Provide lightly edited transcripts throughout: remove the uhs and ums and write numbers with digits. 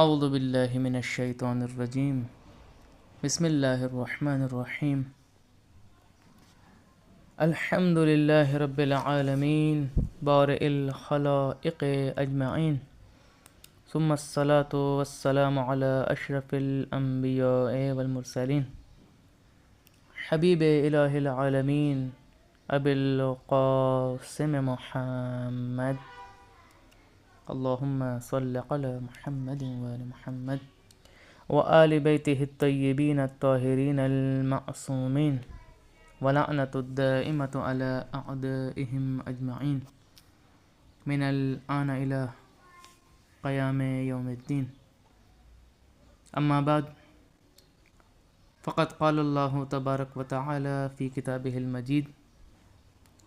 اعوذ باللہ من الشیطان الرجیم بسم اللہ الرحمن الرحیم الحمد للہ رب العالمین بارئ الخلائق اجمعین ثم الصلاة والسلام علی اشرف الانبیاء والمرسلین حبیب الہ العالمین ابی القاسم محمد اللہم صل علی محمد وآل محمد وآل بیتہ الطیبین الطاہرین المعصومین ولعنۃ الدائمۃ علی اعدائہم اجمعین من الآن الی قیام یوم الدین. اما بعد فقد قال اللہ تبارک و تعالی فی کتابہ المجید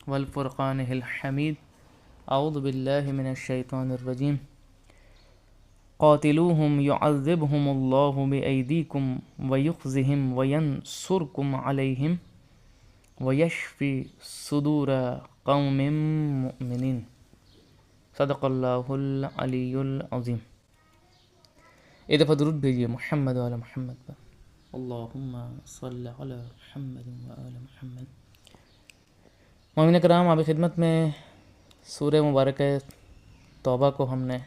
والفرقانہ الحمید. اعوذ باللہ من الشیطان الرجیم قاتلوہم یعذبہم اللہ بایدیکم ویخزہم وینصرکم علیہم ویشفی صدور قوم مؤمنین. صدق اللہ العلی العظیم. ایک دفعہ درود بھیجیے محمد وعلی محمد پر. اللہم صل علی محمد وعلی محمد. مومنین کرام، آپ کی خدمت میں سورہ مبارکہ توبہ کو ہم نے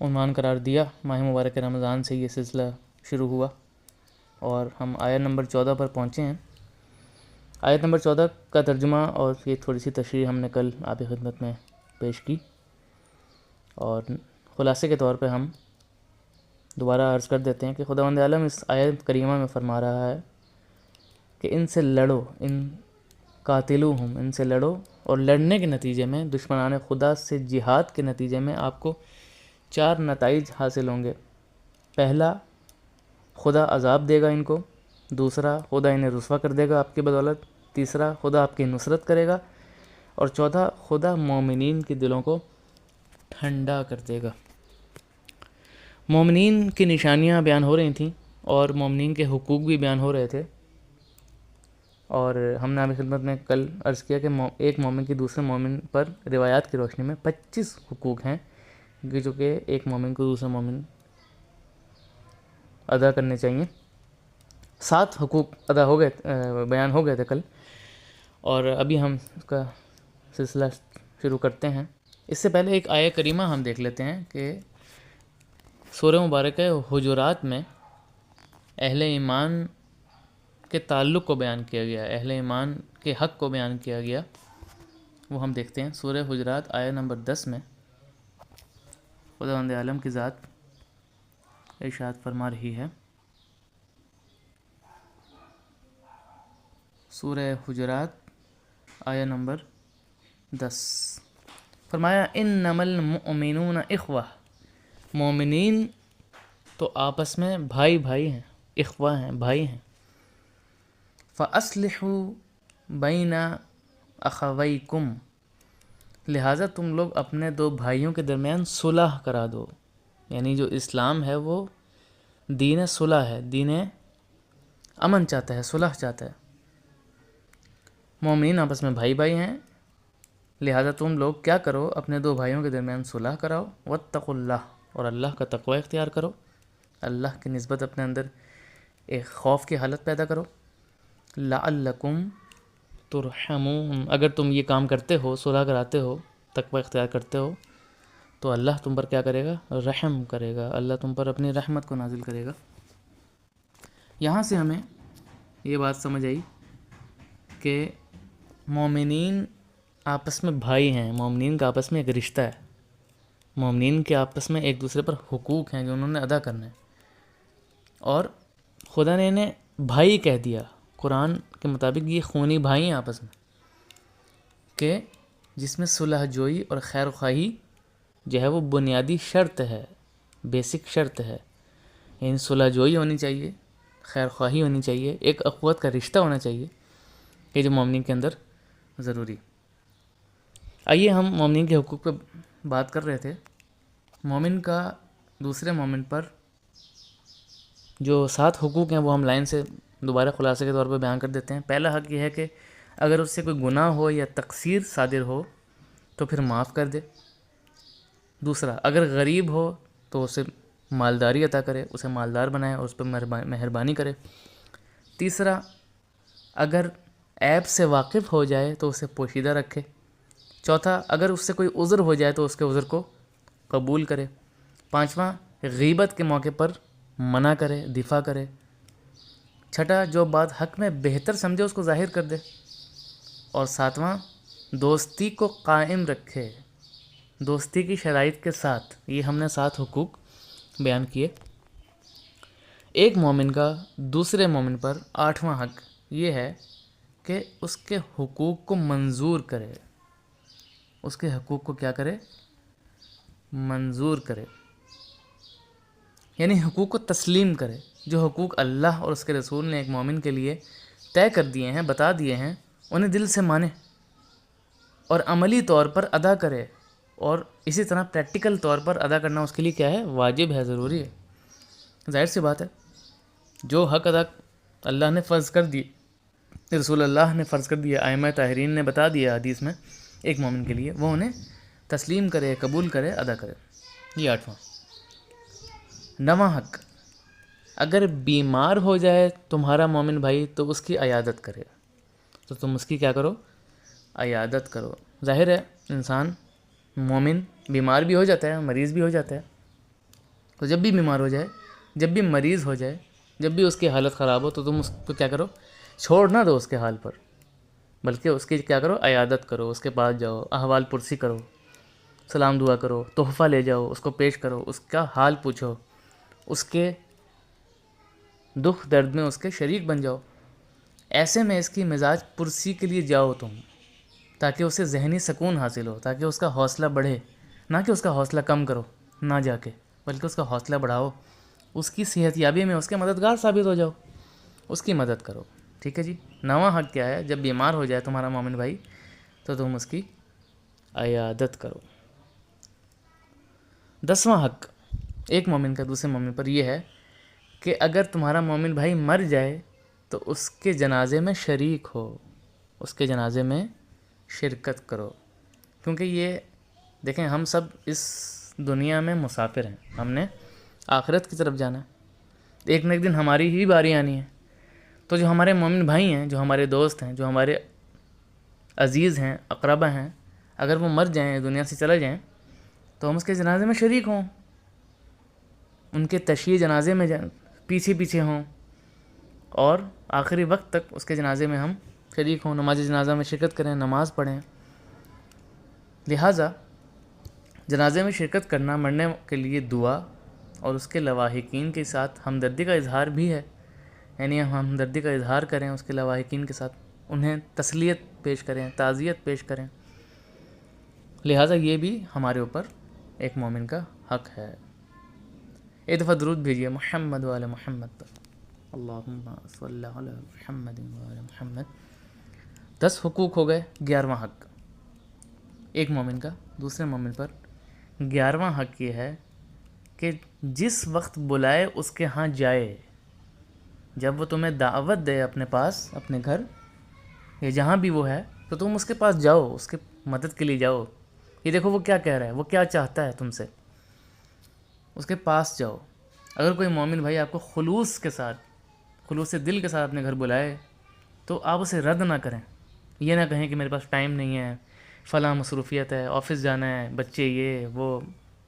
عنوان قرار دیا. ماہ مبارک رمضان سے یہ سلسلہ شروع ہوا اور ہم آیت نمبر 14 پر پہنچے ہیں. آیت نمبر 14 کا ترجمہ اور یہ تھوڑی سی تشریح ہم نے کل آپ کی خدمت میں پیش کی، اور خلاصے کے طور پہ ہم دوبارہ عرض کر دیتے ہیں کہ خداوند عالم اس آیت کریمہ میں فرما رہا ہے کہ ان سے لڑو، ان قاتلوہم، ان سے لڑو، اور لڑنے کے نتیجے میں دشمنان خدا سے جہاد کے نتیجے میں آپ کو 4 نتائج حاصل ہوں گے. پہلا، خدا عذاب دے گا ان کو. دوسرا، خدا انہیں رسوا کر دے گا آپ کی بدولت. تیسرا، خدا آپ کی نصرت کرے گا. اور چوتھا، خدا مومنین کے دلوں کو ٹھنڈا کر دے گا. مومنین کی نشانیاں بیان ہو رہی تھیں اور مومنین کے حقوق بھی بیان ہو رہے تھے، اور ہم نے آپ کی خدمت میں کل عرض کیا کہ ایک مومن کی دوسرے مومن پر روایات کی روشنی میں 25 حقوق ہیں جو کہ ایک مومن کو دوسرے مومن ادا کرنے چاہیے. 7 حقوق ادا ہو گئے، بیان ہو گئے تھے کل، اور ابھی ہم اس کا سلسلہ شروع کرتے ہیں. اس سے پہلے ایک آیہ کریمہ ہم دیکھ لیتے ہیں کہ سورہ مبارکہ حجرات میں اہل ایمان کے تعلق کو بیان کیا گیا، اہل ایمان کے حق کو بیان کیا گیا. وہ ہم دیکھتے ہیں سورہ حجرات آیہ نمبر 10 میں خداوند عالم کی ذات ارشاد فرما رہی ہے. سورہ حجرات آیہ نمبر 10 فرمایا انما المؤمنون اخوہ، مومنین تو آپس میں بھائی بھائی ہیں، اخوہ ہیں، بھائی ہیں. فَأَصْلِحُوا بَيْنَ أَخَوَيْكُمْ، لہٰذا تم لوگ اپنے 2 بھائیوں کے درمیان صلح کرا دو. یعنی جو اسلام ہے وہ دین صلح ہے، دین امن چاہتا ہے، صلح چاہتا ہے. مومنین آپس میں بھائی بھائی ہیں، لہٰذا تم لوگ کیا کرو، اپنے 2 بھائیوں کے درمیان صلح کراؤ. واتقوا اللہ، اور اللہ کا تقوی اختیار کرو، اللہ کی نسبت اپنے اندر ایک خوف کی حالت پیدا کرو. لعلکم ترحمون، اگر تم یہ کام کرتے ہو، صلح کراتے ہو، تقوی اختیار کرتے ہو، تو اللہ تم پر کیا کرے گا، رحم کرے گا، اللہ تم پر اپنی رحمت کو نازل کرے گا. یہاں سے ہمیں یہ بات سمجھ آئی کہ مومنین آپس میں بھائی ہیں، مومنین کا آپس میں ایک رشتہ ہے، مومنین کے آپس میں ایک دوسرے پر حقوق ہیں جو انہوں نے ادا کرنے ہیں، اور خدا نے انہیں بھائی کہہ دیا. قرآن کے مطابق یہ خونی بھائی ہیں آپس میں، کہ جس میں صلح جوئی اور خیر خواہی جو ہے وہ بنیادی شرط ہے، بیسک شرط ہے. یعنی صلح جوئی ہونی چاہیے، خیر خواہی ہونی چاہیے، ایک اخوت کا رشتہ ہونا چاہیے کہ جو مومنین کے اندر ضروری. آئیے ہم مومنین کے حقوق پہ بات کر رہے تھے. مومن کا دوسرے مومن پر جو 7 حقوق ہیں وہ ہم لائن سے دوبارہ خلاصے کے طور پہ بیان کر دیتے ہیں. پہلا حق یہ ہے کہ اگر اس سے کوئی گناہ ہو یا تقصیر صادر ہو تو پھر معاف کر دے. دوسرا، اگر غریب ہو تو اسے مالداری عطا کرے، اسے مالدار بنائے اور اس پہ مہربانی کرے۔ تیسرا، اگر عیب سے واقف ہو جائے تو اسے پوشیدہ رکھے۔ چوتھا، اگر اس سے کوئی عذر ہو جائے تو اس کے عذر کو قبول کرے۔ پانچواں، غیبت کے موقع پر منع کرے، دفاع کرے۔ چھٹا، جو بات حق میں بہتر سمجھے اس کو ظاہر کر دے۔ اور ساتواں، دوستی کو قائم رکھے، دوستی کی شرائط کے ساتھ۔ یہ ہم نے 7 حقوق بیان کیے۔ ایک مومن کا دوسرے مومن پر 8واں حق یہ ہے کہ اس کے حقوق کو منظور کرے، اس کے حقوق کو کیا کرے؟ منظور کرے، یعنی حقوق کو تسلیم کرے۔ جو حقوق اللہ اور اس کے رسول نے ایک مومن کے لیے طے کر دیے ہیں، بتا دیے ہیں، انہیں دل سے مانے اور عملی طور پر ادا کرے، اور اسی طرح پریکٹیکل طور پر ادا کرنا اس کے لیے کیا ہے؟ واجب ہے، ضروری ہے۔ ظاہر سی بات ہے، جو حق ادا اللہ نے فرض کر دی، رسول اللہ نے فرض کر دیا، ائمہ طاہرین نے بتا دیا حدیث میں ایک مومن کے لیے، وہ انہیں تسلیم کرے، قبول کرے، ادا کرے۔ یہ 8واں۔ 9واں حق، اگر بیمار ہو جائے تمہارا مومن بھائی تو اس کی عیادت کرے، تو تم اس کی کیا کرو؟ عیادت کرو۔ ظاہر ہے انسان مومن بیمار بھی ہو جاتا ہے، مریض بھی ہو جاتا ہے، تو جب بھی بیمار ہو جائے، جب بھی مریض ہو جائے، جب بھی اس کی حالت خراب ہو، تو تم اس کو کیا کرو؟ چھوڑ نہ دو اس کے حال پر، بلکہ اس کی کیا کرو؟ عیادت کرو، اس کے پاس جاؤ، احوال پرسی کرو، سلام دعا کرو، تحفہ لے جاؤ، اس کو پیش کرو، اس کا حال پوچھو، اس کے دکھ درد میں اس کے شریک بن جاؤ۔ ایسے میں اس کی مزاج پرسی کے لیے جاؤ تم، تاکہ اسے ذہنی سکون حاصل ہو، تاکہ اس کا حوصلہ بڑھے، نہ کہ اس کا حوصلہ کم کرو نہ جا کے، بلکہ اس کا حوصلہ بڑھاؤ، اس کی صحت یابی میں اس کے مددگار ثابت ہو جاؤ، اس کی مدد کرو۔ ٹھیک ہے جی۔ 9واں حق کیا ہے؟ جب بیمار ہو جائے تمہارا مومن بھائی تو تم اس کی عیادت کرو۔ 10واں حق ایک مومن کا دوسرے مومن پر یہ ہے کہ اگر تمہارا مومن بھائی مر جائے تو اس کے جنازے میں شریک ہو، اس کے جنازے میں شرکت کرو، کیونکہ یہ دیکھیں ہم سب اس دنیا میں مسافر ہیں، ہم نے آخرت کی طرف جانا ہے، ایک نہ ایک دن ہماری ہی باری آنی ہے۔ تو جو ہمارے مومن بھائی ہیں، جو ہمارے دوست ہیں، جو ہمارے عزیز ہیں، اقربا ہیں، اگر وہ مر جائیں، دنیا سے چلے جائیں، تو ہم اس کے جنازے میں شریک ہوں، ان کے تشییع جنازے میں پیچھے پیچھے ہوں، اور آخری وقت تک اس کے جنازے میں ہم شریک ہوں، نماز جنازہ میں شرکت کریں، نماز پڑھیں۔ لہٰذا جنازے میں شرکت کرنا مرنے کے لیے دعا اور اس کے لواحقین کے ساتھ ہمدردی کا اظہار بھی ہے، یعنی ہم ہمدردی کا اظہار کریں اس کے لواحقین کے ساتھ، انہیں تسلیت پیش کریں، تعزیت پیش کریں۔ لہٰذا یہ بھی ہمارے اوپر ایک مومن کا حق ہے۔ ایک دفعہ درود بھیجیے محمد وعلی محمد پر، اللہم صلی علی محمد وعلی محمد۔ 10 حقوق ہو گئے۔ 11واں حق ایک مومن کا دوسرے مومن پر 11واں حق یہ ہے کہ جس وقت بلائے اس کے ہاں جائے، جب وہ تمہیں دعوت دے اپنے پاس، اپنے گھر یا جہاں بھی وہ ہے، تو تم اس کے پاس جاؤ، اس کے مدد کے لیے جاؤ۔ یہ دیکھو وہ کیا کہہ رہا ہے، وہ کیا چاہتا ہے تم سے، اس کے پاس جاؤ۔ اگر کوئی مومن بھائی آپ کو خلوص کے ساتھ، خلوص دل کے ساتھ اپنے گھر بلائے، تو آپ اسے رد نہ کریں۔ یہ نہ کہیں کہ میرے پاس ٹائم نہیں ہے، فلاں مصروفیت ہے، آفس جانا ہے، بچے، یہ وہ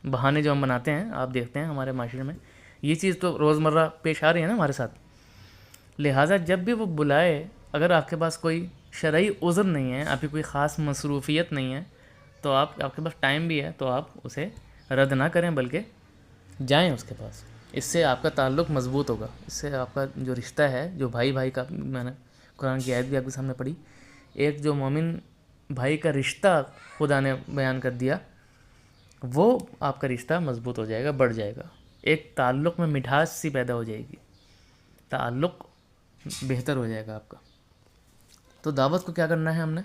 بہانے جو ہم بناتے ہیں، آپ دیکھتے ہیں ہمارے معاشرے میں یہ چیز تو روزمرہ پیش آ رہی ہے نا ہمارے ساتھ۔ لہٰذا جب بھی وہ بلائے، اگر آپ کے پاس کوئی شرعی عذر نہیں ہے، آپ کی کوئی خاص مصروفیت نہیں ہے، تو آپ کے پاس ٹائم بھی ہے، تو آپ اسے رد نہ کریں، بلکہ جائیں اس کے پاس۔ اس سے آپ کا تعلق مضبوط ہوگا، اس سے آپ کا جو رشتہ ہے، جو بھائی بھائی کا، میں نے قرآن کی آیت بھی آپ کے سامنے پڑھی، ایک جو مومن بھائی کا رشتہ خدا نے بیان کر دیا، وہ آپ کا رشتہ مضبوط ہو جائے گا، بڑھ جائے گا، ایک تعلق میں مٹھاس سی پیدا ہو جائے گی، تعلق بہتر ہو جائے گا آپ کا۔ تو دعوت کو کیا کرنا ہے ہم نے؟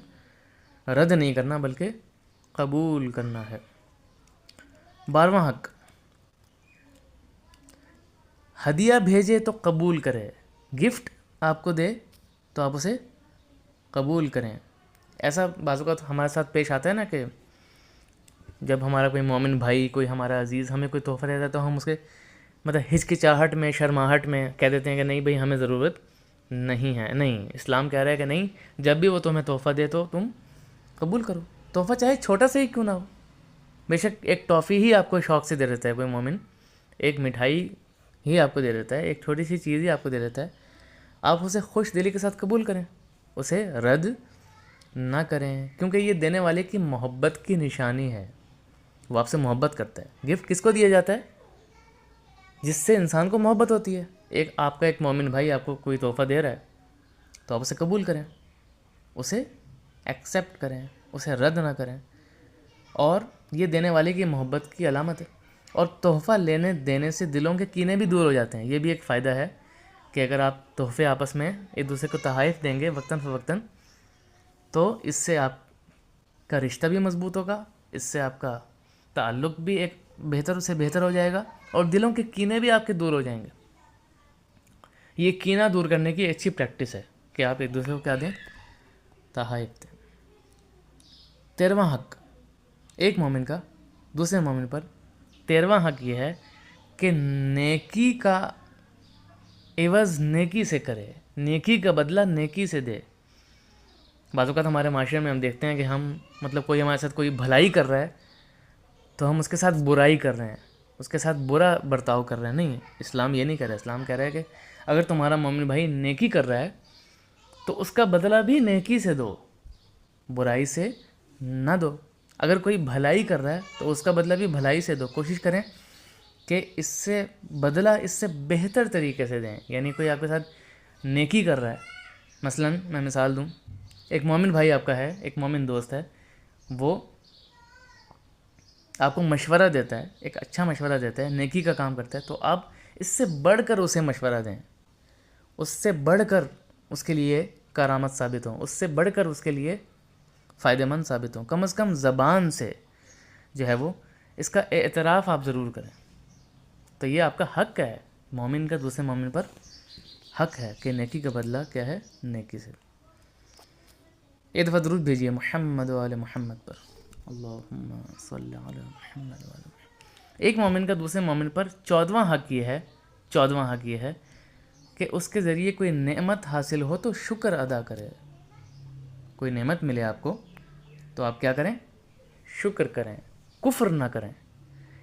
رد نہیں کرنا، بلکہ قبول کرنا ہے۔ 12واں حق ہدیہ بھیجے تو قبول کرے، گفٹ آپ کو دے تو آپ اسے قبول کریں۔ ایسا بعض اوقات ہمارے ساتھ پیش آتا ہے نا کہ جب ہمارا کوئی مومن بھائی، کوئی ہمارا عزیز ہمیں کوئی تحفہ دیتا ہے تو ہم اس کے مطلب ہچکچاہٹ میں، شرماہٹ میں کہہ دیتے ہیں کہ نہیں بھائی ہمیں ضرورت نہیں ہے. نہیں، اسلام کہہ رہا ہے کہ نہیں، جب بھی وہ تمہیں تحفہ دے تو تم قبول کرو. تحفہ چاہے چھوٹا سا ہی کیوں نہ ہو. بے شک ایک ٹافی ہی آپ کو شوق سے دے دیتا ہے کوئی مومن، ایک مٹھائی ہی آپ کو دے دیتا ہے، ایک چھوٹی سی چیز ہی آپ کو دے دیتا ہے. آپ اسے خوش دلی کے ساتھ قبول کریں، اسے رد نہ کریں، کیونکہ یہ دینے والے کی محبت کی نشانی ہے. وہ آپ سے محبت کرتا ہے. گفٹ کس کو دیا جاتا ہے؟ جس سے انسان کو محبت ہوتی ہے. آپ کا ایک مومن بھائی آپ کو کوئی تحفہ دے رہا ہے تو آپ اسے قبول کریں، اسے ایکسیپٹ کریں، اسے رد نہ کریں. اور یہ دینے والے کی محبت کی علامت ہے. اور تحفہ لینے دینے سے دلوں کے کینے بھی دور ہو جاتے ہیں. یہ بھی ایک فائدہ ہے کہ اگر آپ تحفے آپس میں ایک دوسرے کو تحائف دیں گے وقتاً فوقتاً، تو اس سے آپ کا رشتہ بھی مضبوط ہوگا، اس سے آپ کا تعلق بھی ایک بہتر سے بہتر ہو جائے گا، اور دلوں کے کینے بھی آپ کے دور ہو جائیں گے. یہ کینہ دور کرنے کی اچھی پریکٹس ہے کہ آپ ایک دوسرے کو کیا دیں؟ تحائف دیں. 13واں حق ایک مومن کا دوسرے مومن پر، 13واں حق یہ ہے کہ نیکی کا عوض نیکی سے کرے، نیکی کا بدلہ نیکی سے دے. بعض اوقات ہمارے معاشرے میں ہم دیکھتے ہیں کہ ہم مطلب کوئی ہمارے ساتھ کوئی بھلائی کر رہا ہے تو ہم اس کے ساتھ برائی کر رہے ہیں، اس کے ساتھ برا برتاؤ کر رہے ہیں. نہیں، اسلام یہ نہیں کہہ رہا. اسلام کہہ رہا ہے کہ اگر تمہارا مومن بھائی نیکی کر رہا ہے تو اس کا بدلہ بھی نیکی سے دو، برائی سے نہ دو. اگر کوئی بھلائی کر رہا ہے تو اس کا بدلہ بھی بھلائی سے دو. کوشش کریں کہ اس سے بدلہ اس سے بہتر طریقے سے دیں. یعنی کوئی آپ کے ساتھ نیکی کر رہا ہے، مثلا میں مثال دوں، ایک مومن بھائی آپ کا ہے، ایک مومن دوست ہے، وہ آپ کو مشورہ دیتا ہے، ایک اچھا مشورہ دیتا ہے، نیکی کا کام کرتا ہے، تو آپ اس سے بڑھ کر اسے مشورہ دیں، اس سے بڑھ کر اس کے لیے کارآمد ثابت ہوں، اس سے بڑھ کر اس کے لیے فائدہ مند ثابت ہوں. کم از کم زبان سے جو ہے وہ اس کا اعتراف آپ ضرور کریں. تو یہ آپ کا حق ہے، مومن کا دوسرے مومن پر حق ہے کہ نیکی کا بدلہ کیا ہے؟ نیکی سے. ایک دفعہ درود بھیجیے محمد و آل محمد پر، اللہم صلی علی محمد و آل محمد. ایک مومن کا دوسرے مومن پر 14واں حق یہ ہے کہ اس کے ذریعے کوئی نعمت حاصل ہو تو شکر ادا کرے. کوئی نعمت ملے آپ کو تو آپ کیا کریں؟ شکر کریں، کفر نہ کریں.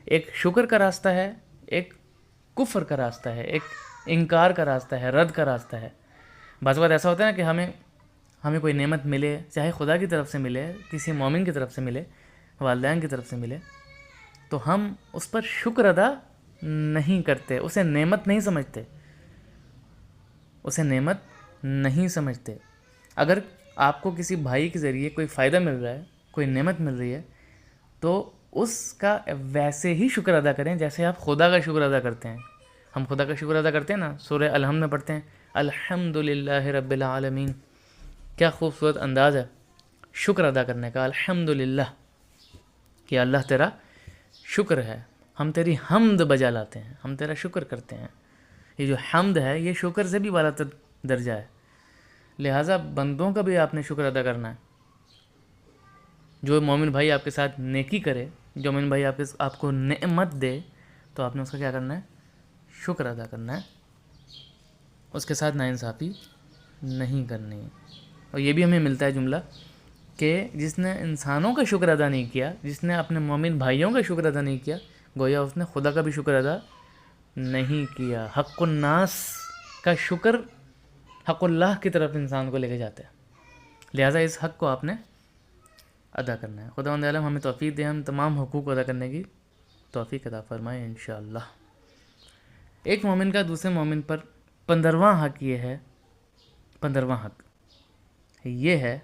ایک شکر کا راستہ ہے، ایک کفر کا راستہ ہے، ایک انکار کا راستہ ہے، رد کا راستہ ہے. بعض وقت ایسا ہوتا ہے نا کہ ہمیں کوئی نعمت ملے، چاہے خدا کی طرف سے ملے، کسی مومن کی طرف سے ملے، والدین کی طرف سے ملے، تو ہم اس پر شکر ادا نہیں کرتے، اسے نعمت نہیں سمجھتے. اگر آپ کو کسی بھائی کے ذریعے کوئی فائدہ مل رہا ہے، کوئی نعمت مل رہی ہے، تو اس کا ویسے ہی شکر ادا کریں جیسے آپ خدا کا شکر ادا کرتے ہیں. ہم خدا کا شکر ادا کرتے ہیں نا، سورہ الحمد میں پڑھتے ہیں الحمدللہ رب العالمین. کیا خوبصورت انداز ہے شکر ادا کرنے کا، الحمدللہ، کہ اللہ تیرا شکر ہے، ہم تیری حمد بجا لاتے ہیں، ہم تیرا شکر کرتے ہیں. یہ جو حمد ہے یہ شکر سے بھی بالا تر درجہ ہے. لہٰذا بندوں کا بھی آپ نے شکر ادا کرنا ہے. جو مومن بھائی آپ کے ساتھ نیکی کرے، جو مومن بھائی آپ کو نعمت دے، تو آپ نے اس کا کیا کرنا ہے؟ شکر ادا کرنا ہے، اس کے ساتھ ناانصافی نہیں کرنی. اور یہ بھی ہمیں ملتا ہے جملہ کہ جس نے انسانوں کا شکر ادا نہیں کیا، جس نے اپنے مومن بھائیوں کا شکر ادا نہیں کیا، گویا اس نے خدا کا بھی شکر ادا نہیں کیا. حق الناس کا شکر حق اللہ کی طرف انسان کو لے کے جاتا ہے. لہٰذا اس حق کو آپ نے ادا کرنا ہے. خداوند عالم ہمیں توفیق دے، ہم تمام حقوق ادا کرنے کی توفیق عطا فرمائے انشاءاللہ. ایک مومن کا دوسرے مومن پر 15واں حق یہ ہے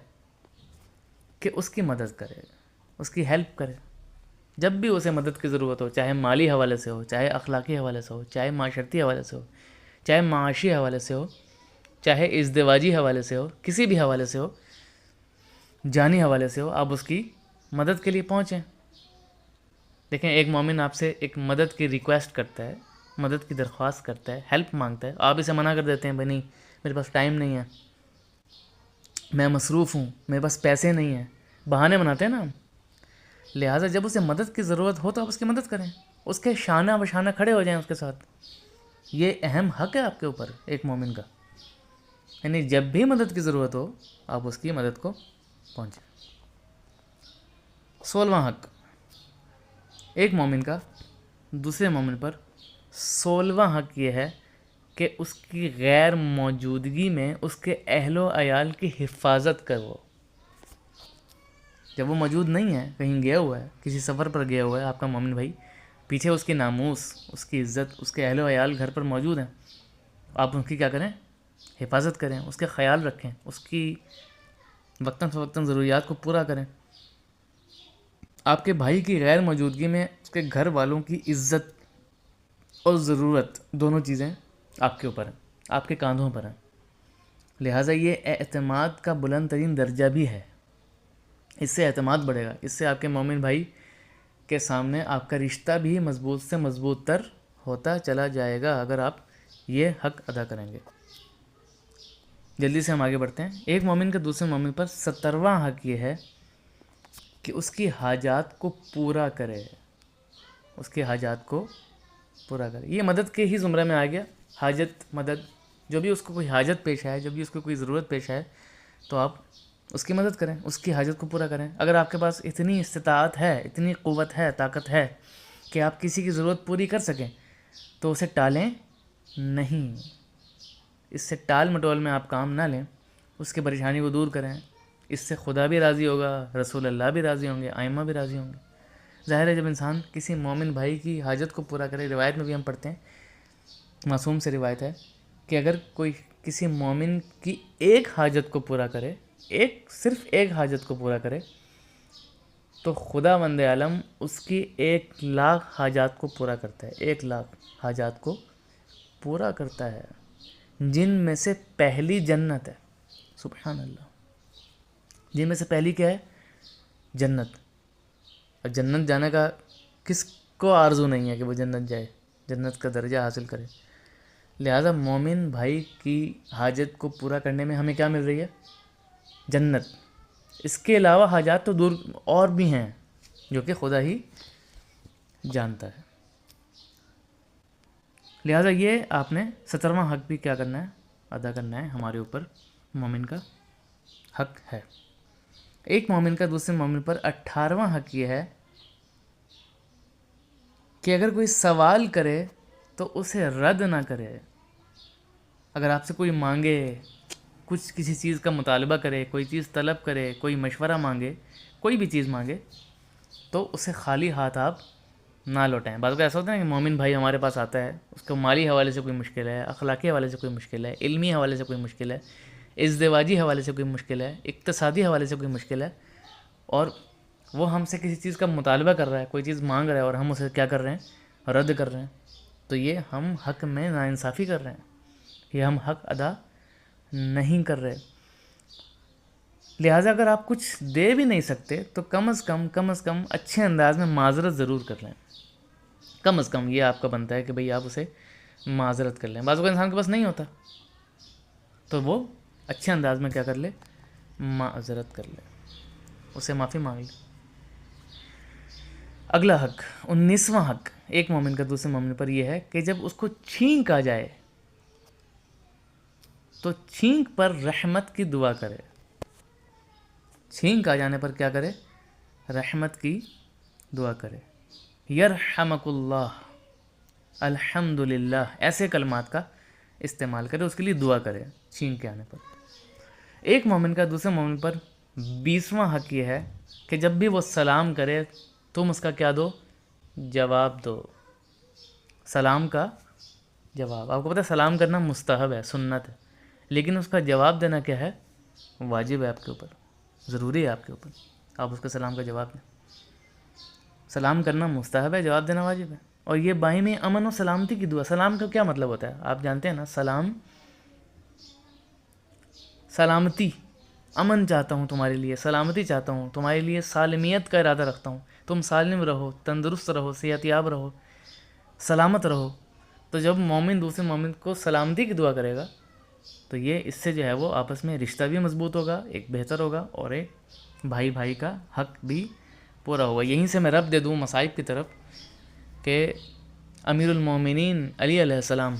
کہ اس کی مدد کرے، اس کی ہیلپ کرے. جب بھی اسے مدد کی ضرورت ہو، چاہے مالی حوالے سے ہو، چاہے اخلاقی حوالے سے ہو، چاہے معاشرتی حوالے سے ہو، چاہے معاشی حوالے سے ہو، چاہے ازدواجی حوالے سے ہو، کسی بھی حوالے سے ہو، جانی حوالے سے ہو، آپ اس کی مدد کے لیے پہنچیں. دیکھیں، ایک مومن آپ سے ایک مدد کی ریکویسٹ کرتا ہے، مدد کی درخواست کرتا ہے، ہیلپ مانگتا ہے، آپ اسے منع کر دیتے ہیں، بھائی نہیں میرے پاس ٹائم نہیں ہے، میں مصروف ہوں، میرے پاس پیسے نہیں ہیں، بہانے بناتے ہیں نا ہم. لہٰذا جب اسے مدد کی ضرورت ہو تو آپ اس کی مدد کریں، اس کے شانہ بشانہ کھڑے ہو جائیں اس کے ساتھ. یہ اہم حق ہے آپ کے اوپر ایک مومن کا، یعنی جب بھی مدد کی ضرورت ہو آپ اس کی مدد کو پہنچیں. 16واں حق، ایک مومن کا دوسرے مومن پر 16واں حق یہ ہے کہ اس کی غیر موجودگی میں اس کے اہل و عیال کی حفاظت کرو. جب وہ موجود نہیں ہے، کہیں گیا ہوا ہے، کسی سفر پر گیا ہوا ہے آپ کا مومن بھائی، پیچھے اس کی ناموس، اس کی عزت، اس کے اہل و عیال گھر پر موجود ہیں، آپ ان کی کیا کریں؟ حفاظت کریں، اس کے خیال رکھیں، اس کی وقتاً فوقتاً ضروریات کو پورا کریں. آپ کے بھائی کی غیر موجودگی میں اس کے گھر والوں کی عزت اور ضرورت دونوں چیزیں آپ کے اوپر ہیں، آپ کے کاندھوں پر ہیں. لہٰذا یہ اعتماد کا بلند ترین درجہ بھی ہے. اس سے اعتماد بڑھے گا، اس سے آپ کے مومن بھائی کے سامنے آپ کا رشتہ بھی مضبوط سے مضبوط تر ہوتا چلا جائے گا اگر آپ یہ حق ادا کریں گے. جلدی سے ہم آگے بڑھتے ہیں. ایک مومن کا دوسرے مومن پر 17واں حق یہ ہے کہ اس کی حاجات کو پورا کرے، اس کی حاجات کو پورا کرے. یہ مدد کے ہی زمرے میں آ گیا، حاجت مدد. جو بھی اس کو کوئی حاجت پیش آئے، جب بھی اس کو کوئی ضرورت پیش آئے تو آپ اس کی مدد کریں، اس کی حاجت کو پورا کریں. اگر آپ کے پاس اتنی استطاعت ہے، اتنی قوت ہے، طاقت ہے کہ آپ کسی کی ضرورت پوری کر سکیں تو اسے ٹالیں نہیں. اس سے ٹال مٹول میں آپ کام نہ لیں، اس کی پریشانی کو دور کریں. اس سے خدا بھی راضی ہوگا، رسول اللہ بھی راضی ہوں گے، ائمہ بھی راضی ہوں گے. ظاہر ہے جب انسان کسی مومن بھائی کی حاجت کو پورا کرے، روایت میں بھی ہم پڑھتے ہیں، معصوم سے روایت ہے کہ اگر کوئی کسی مومن کی ایک حاجت کو پورا کرے، صرف ایک حاجت کو پورا کرے، تو خدا بند عالم اس کی 1,00,000 حاجات کو پورا کرتا ہے. 1,00,000 حاجات کو پورا کرتا ہے، جن میں سے پہلی جنت ہے. سبحان اللہ. جن میں سے پہلی کیا ہے؟ جنت. اور جنت جانے کا کس کو آرزو نہیں ہے کہ وہ جنت جائے، جنت کا درجہ حاصل کرے. لہٰذا مومن بھائی کی حاجت کو پورا کرنے میں ہمیں کیا مل رہی ہے؟ جنت. اس کے علاوہ حاجات تو دور اور بھی ہیں جو کہ خدا ہی جانتا ہے. لہٰذا یہ آپ نے 17واں حق بھی کیا کرنا ہے؟ ادا کرنا ہے. ہمارے اوپر مومن کا حق ہے. ایک مومن کا دوسرے مومن پر 18واں حق یہ ہے کہ اگر کوئی سوال کرے تو اسے رد نہ کرے. اگر آپ سے کوئی مانگے، کچھ کسی چیز کا مطالبہ کرے، کوئی چیز طلب کرے، کوئی مشورہ مانگے، کوئی بھی چیز مانگے، تو اسے خالی ہاتھ آپ نہ لوٹائیں. بعض کا ایسا ہوتا ہے کہ مومن بھائی ہمارے پاس آتا ہے، اس کو مالی حوالے سے کوئی مشکل ہے، اخلاقی حوالے سے کوئی مشکل ہے، علمی حوالے سے کوئی مشکل ہے، ازدواجی حوالے سے کوئی مشکل ہے، اقتصادی حوالے سے کوئی مشکل ہے، اور وہ ہم سے کسی چیز کا مطالبہ کر رہا ہے، کوئی چیز مانگ رہا ہے اور ہم اسے کیا کر رہے ہیں؟ رد کر رہے ہیں. تو یہ ہم حق میں ناانصافی کر رہے ہیں، یہ ہم حق ادا نہیں کر رہے. لہٰذا اگر آپ کچھ دے بھی نہیں سکتے تو کم از کم اچھے انداز میں معذرت ضرور کر لیں. کم از کم یہ آپ کا بنتا ہے کہ بھئی آپ اسے معذرت کر لیں. بعض اوقات انسان کے پاس نہیں ہوتا تو وہ اچھے انداز میں کیا کر لے؟ معذرت کر لے، اسے معافی مانگ لے. اگلا حق، 19واں حق ایک مومن کا دوسرے مومن پر یہ ہے کہ جب اس کو چھینک آ جائے تو چھینک پر رحمت کی دعا کرے. چھینک آ جانے پر کیا کرے؟ رحمت کی دعا کرے. یرحمک اللہ، الحمدللہ، ایسے کلمات کا استعمال کرے، اس کے لیے دعا کرے چھینک کے آنے پر. ایک مومن کا دوسرے مومن پر 20واں حق یہ ہے کہ جب بھی وہ سلام کرے تم اس کا کیا دو؟ جواب دو. سلام کا جواب. آپ کو پتہ ہے سلام کرنا مستحب ہے، سنت ہے، لیکن اس کا جواب دینا کیا ہے؟ واجب ہے آپ کے اوپر، ضروری ہے آپ کے اوپر. آپ اس کے سلام کا جواب دیں. سلام کرنا مستحب ہے، جواب دینا واجب ہے. اور یہ باہمی امن و سلامتی کی دعا. سلام کا کیا مطلب ہوتا ہے؟ آپ جانتے ہیں نا، سلام سلامتی، امن چاہتا ہوں تمہارے لیے، سلامتی چاہتا ہوں تمہارے لیے، سالمیت کا ارادہ رکھتا ہوں، تم سالم رہو، تندرست رہو، صحت یاب رہو، سلامت رہو. تو جب مومن دوسرے مومن کو سلامتی کی دعا کرے گا تو یہ اس سے جو ہے وہ آپس میں رشتہ بھی مضبوط ہوگا، ایک بہتر ہوگا، اور ایک بھائی بھائی کا حق بھی پورا ہوا. یہیں سے میں رب دے دوں مصائب کی طرف کہ امیر المومنین علی علیہ السلام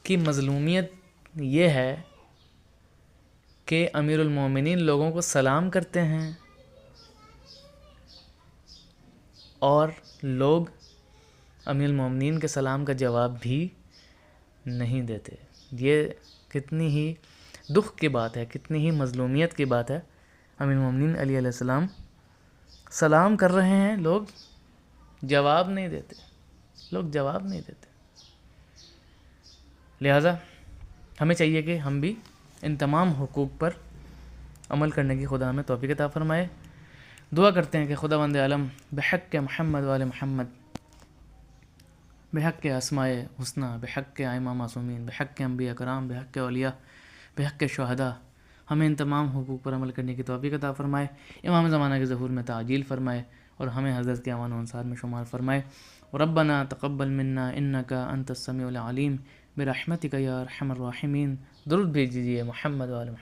کی مظلومیت یہ ہے کہ امیر المومنین لوگوں کو سلام کرتے ہیں اور لوگ امیر المومنین کے سلام کا جواب بھی نہیں دیتے. یہ کتنی ہی دکھ کی بات ہے، کتنی ہی مظلومیت کی بات ہے. امیر المومنین علی علیہ السلام سلام کر رہے ہیں، لوگ جواب نہیں دیتے، لوگ جواب نہیں دیتے. لہٰذا ہمیں چاہیے کہ ہم بھی ان تمام حقوق پر عمل کرنے کی خدا ہمیں توفیق عطا فرمائے. دعا کرتے ہیں کہ خداوند عالم بحق محمد وآل محمد، بحق اسماء حسنہ، بحق ائمہ معصومین، بحق انبیاء کرام، بحق اولیاء، بحق شہداء، ہمیں ان تمام حقوق پر عمل کرنے کی توفیق عطا فرمائے. امام زمانہ کے ظہور میں تعجیل فرمائے اور ہمیں حضرت کے اعوان و انصار میں شمار فرمائے. ربنا تقبل منا انک انت السمیع العلیم برحمتک یا ارحم الراحمین. درود بھیج دیجیے محمد وآل محمد.